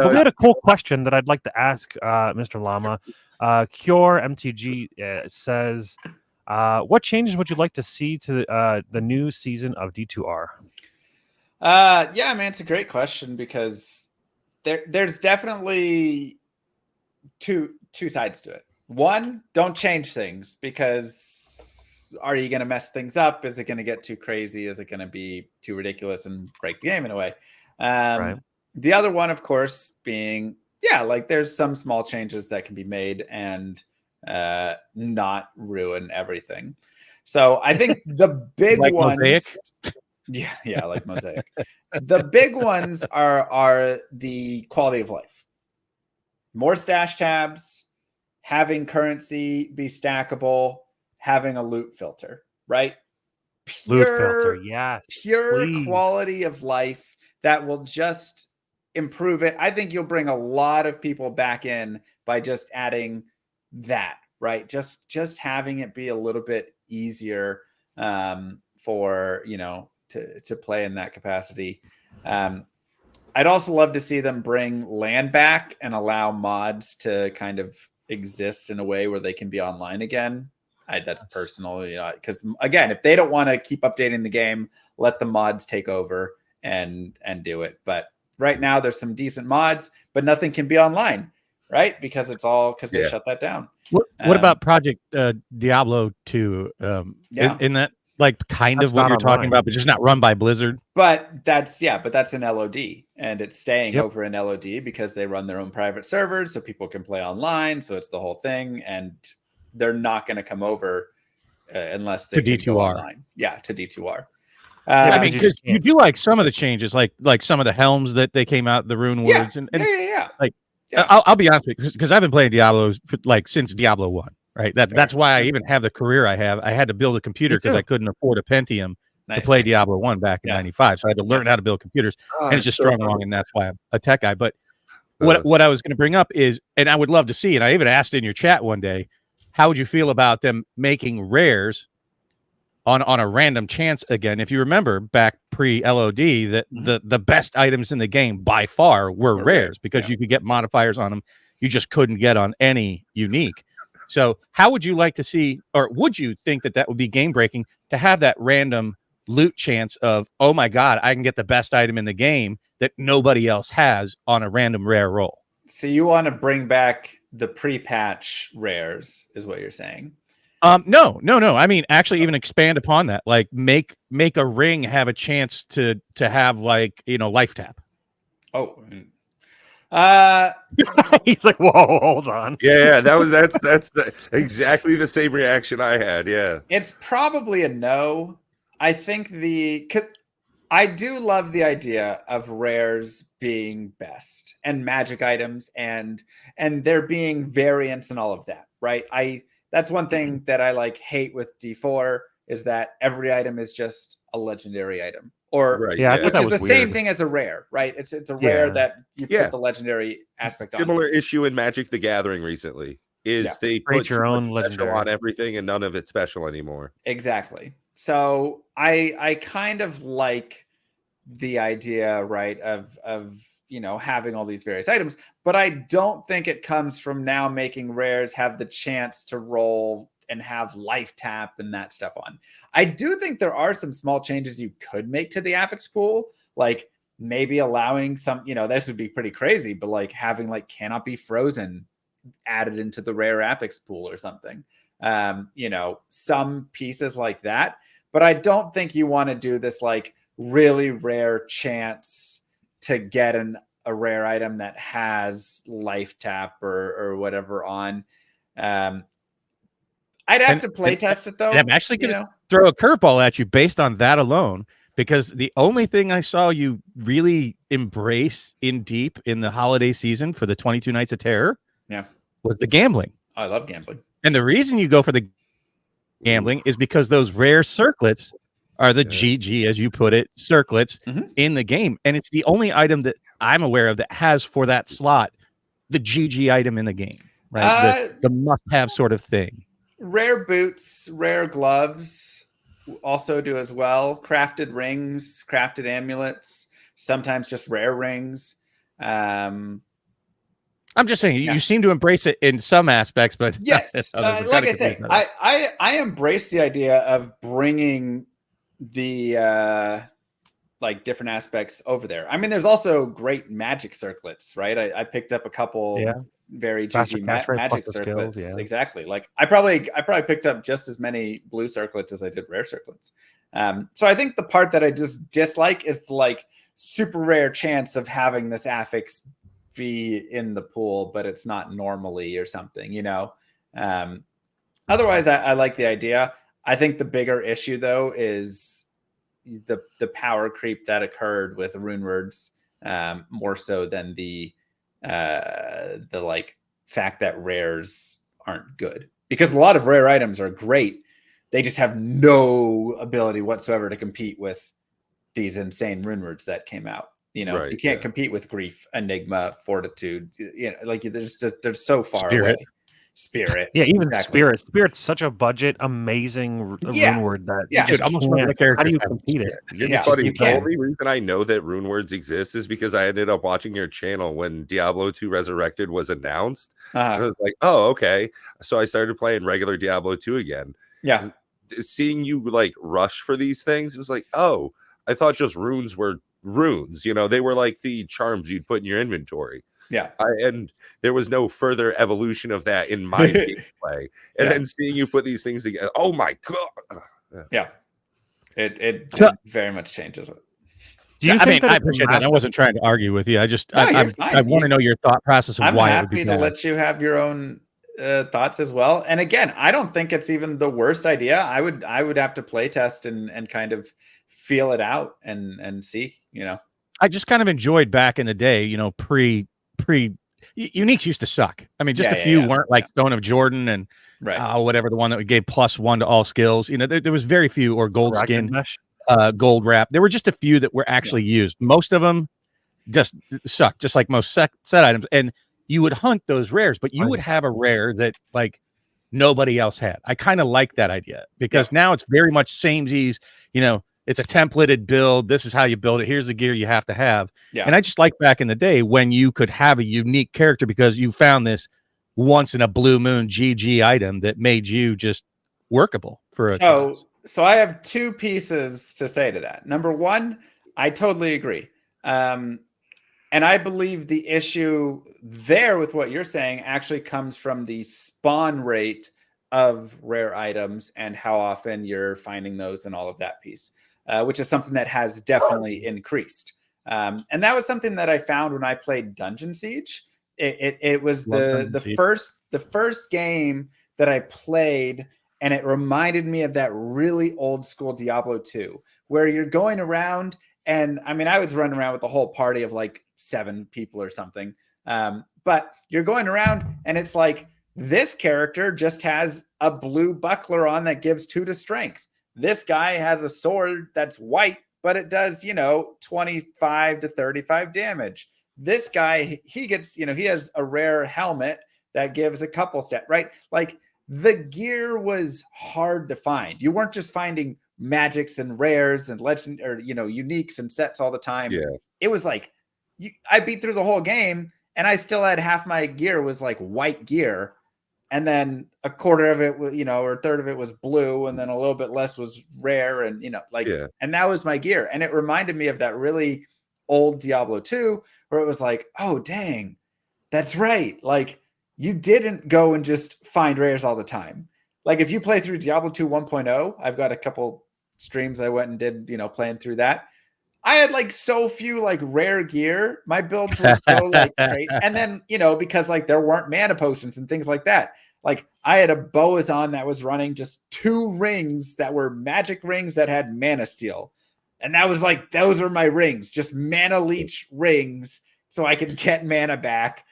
But we had a cool question that I'd like to ask Mr. Llama. Cure MTG says, what changes would you like to see to the new season of D2R? Yeah, man, it's a great question because there's definitely two sides to it. One, don't change things, because are you going to mess things up? Is it going to get too crazy? Is it going to be too ridiculous and break the game in a way? Right. The other one, of course, being, yeah, like there's some small changes that can be made and not ruin everything. So I think the big like ones, Mosaic? yeah, like Mosaic. The big ones are the quality of life. More stash tabs, having currency be stackable, having a loot filter, right? Loot filter, yeah. Pure please. quality of life that will just improve it. I think you'll bring a lot of people back in by just adding that, right? Just having it be a little bit easier for, to play in that capacity. I'd also love to see them bring land back and allow mods to kind of exist in a way where they can be online again. That's personal, because again, if they don't want to keep updating the game, let the mods take over and do it. But right now there's some decent mods, but nothing can be online, right? Because it's all because they shut that down. What about Project Diablo 2? In that, like, kind of what you're talking about, but just not run by Blizzard? But that's an LOD, and it's staying over in LOD because they run their own private servers so people can play online. So it's the whole thing, and they're not going to come over unless they can go online. Yeah, to D2R. I mean, because you do like some of the changes, like some of the helms that they came out, the rune words, and like, I'll be honest with you, because I've been playing Diablo since Diablo 1. Right. That's why I even have the career I have. I had to build a computer because I couldn't afford a Pentium to play Diablo 1 back in 95. So I had to learn how to build computers. And it's just strung along, and that's why I'm a tech guy. But what I was going to bring up is, and I would love to see, and I even asked in your chat one day, how would you feel about them making rares on a random chance again? If you remember back pre-LOD, that the best items in the game by far were rares, because you could get modifiers on them you just couldn't get on any unique. So how would you like to see, or would you think that would be game breaking to have that random loot chance of, oh my God, I can get the best item in the game that nobody else has on a random rare roll? So you want to bring back the pre-patch rares is what you're saying? No. I mean, actually even expand upon that, like make a ring have a chance to have, like, life tap. Oh, he's like, whoa, hold on. Yeah, that's exactly the same reaction I had. Yeah, it's probably a no. I think because I do love the idea of rares being best and magic items and there being variants and all of that, right? That's one thing that I hate with D4 is that every item is just a legendary item. Or which is the same thing as a rare, right? It's a rare that you put the legendary aspect on. Similar issue in Magic the Gathering recently is they put your own legendary on everything and none of it's special anymore. Exactly. So I kind of like the idea, right, of having all these various items, but I don't think it comes from now making rares have the chance to roll and have life tap and that stuff on. I do think there are some small changes you could make to the affix pool, like maybe allowing some, this would be pretty crazy, but like having cannot be frozen added into the rare affix pool or something. Some pieces like that, but I don't think you want to do this really rare chance to get a rare item that has life tap or whatever on. I'd have to play test it though. I'm actually going to throw a curveball at you based on that alone, because the only thing I saw you really embrace in deep in the holiday season for the 22 Nights of Terror was the gambling. I love gambling. And the reason you go for the gambling is because those rare circlets are the GG, as you put it, circlets in the game. And it's the only item that I'm aware of that has for that slot the GG item in the game, right? The must-have sort of thing. Rare boots, rare gloves also do as well. Crafted rings, crafted amulets, sometimes just rare rings. I'm just saying you seem to embrace it in some aspects, but yes, like I say, I embrace the idea of bringing the like different aspects over there. I mean, there's also great magic circlets, right? I picked up a couple very juicy magic circlets. Skills, exactly. Like I probably picked up just as many blue circlets as I did rare circlets. So I think the part that I just dislike is the like super rare chance of having this affix be in the pool, but it's not normally or something, you know. Otherwise, I like the idea. I think the bigger issue though is the power creep that occurred with rune words, more so than the like fact that rares aren't good, because a lot of rare items are great. They just have no ability whatsoever to compete with these insane rune words that came out. You know, you can't compete with grief, enigma, fortitude. You know, like they're so far away. Spirit, yeah, even Spirit. Spirit's such a budget, amazing rune word that dude, almost one of the characters. How do you compete it? It's funny. The only reason I know that rune words exist is because I ended up watching your channel when Diablo 2 Resurrected was announced. And I was like, oh, okay. So I started playing regular Diablo 2 again. Yeah, seeing you like rush for these things, it was like, oh, I thought just runes were runes. You know, they were like the charms you'd put in your inventory. Yeah, and there was no further evolution of that in my gameplay. And then seeing you put these things together, oh my god! Yeah, it very much changes it. Do you think I appreciate that. I wasn't trying to argue with you. I just I want to know your thought process of why it would be bad. I'm happy to let you have your own thoughts as well. And again, I don't think it's even the worst idea. I would have to play test and kind of feel it out and see. You know, I just kind of enjoyed back in the day. You know, pre uniques used to suck. I mean, just a few weren't like Stone of Jordan and whatever, the one that we gave +1 to all skills. You know, there was very few, or gold skin, gold wrap. There were just a few that were actually used. Most of them just sucked, just like most set items. And you would hunt those rares, but you would have a rare that like nobody else had. I kind of like that idea, because now it's very much samesies. You know, it's a templated build. This is how you build it. Here's the gear you have to have. Yeah. And I just like back in the day when you could have a unique character because you found this once in a blue moon GG item that made you just workable for a class. So I have two pieces to say to that. Number one, I totally agree. And I believe the issue there with what you're saying actually comes from the spawn rate of rare items and how often you're finding those and all of that piece. Which is something that has definitely increased. And that was something that I found when I played Dungeon Siege. It was the first game that I played, and it reminded me of that really old school Diablo 2, where you're going around, and I mean, I was running around with the whole party of like 7 people or something. But you're going around, and it's like, this character just has a blue buckler on that gives 2 to strength. This guy has a sword that's white, but it does, 25 to 35 damage. This guy, he gets, he has a rare helmet that gives a couple stat, right? Like, the gear was hard to find. You weren't just finding magics and rares and legend or, uniques and sets all the time. Yeah. It was like, I beat through the whole game and I still had half my gear was like white gear. And then a quarter of it, or a third of it was blue, and then a little bit less was rare, and and that was my gear. And it reminded me of that really old Diablo 2, where it was like, oh dang, that's right. Like, you didn't go and just find rares all the time. Like, if you play through Diablo 2 1.0, I've got a couple streams I went and did, playing through that. I had like so few like rare gear. My builds were so like great. And then, because like there weren't mana potions and things like that. Like, I had a Boazon that was running just 2 rings that were magic rings that had mana steal. And that was like, those are my rings, just mana leech rings. So I could get mana back